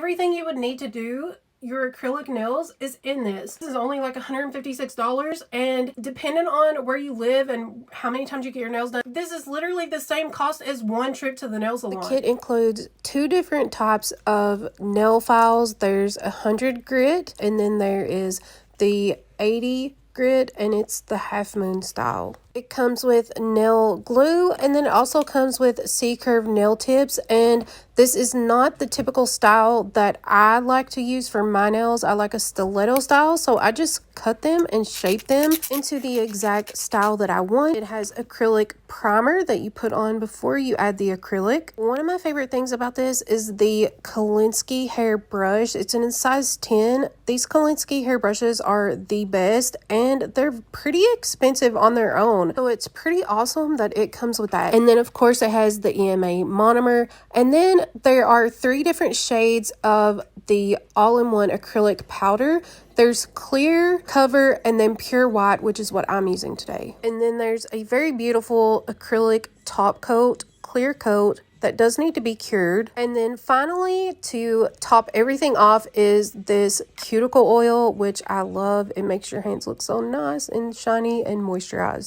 everything you would need to do your acrylic nails is in this. This is only like $156, and depending on where you live and how many times you get your nails done, this is literally the same cost as one trip to the nail salon. The kit includes 2 different types of nail files. There's 100 grit, and then there is the 80 grit, and it's the half moon style. It comes with nail glue, and then it also comes with C-curve nail tips, and this is not the typical style that I like to use for my nails. I like a stiletto style, so I just cut them and shape them into the exact style that I want. It has acrylic primer that you put on before you add the acrylic. One of my favorite things about this is the Kolinsky hair brush. It's in size 10. These Kolinsky hair brushes are the best, and they're pretty expensive on their own. So it's pretty awesome that it comes with that. And then of course it has the EMA monomer. And then there are 3 different shades of the all-in-one acrylic powder. There's clear, cover, and then pure white, which is what I'm using today. And then there's a very beautiful acrylic top coat, clear coat, that does need to be cured. And then finally, to top everything off, is this cuticle oil, which I love. It makes your hands look so nice and shiny and moisturized.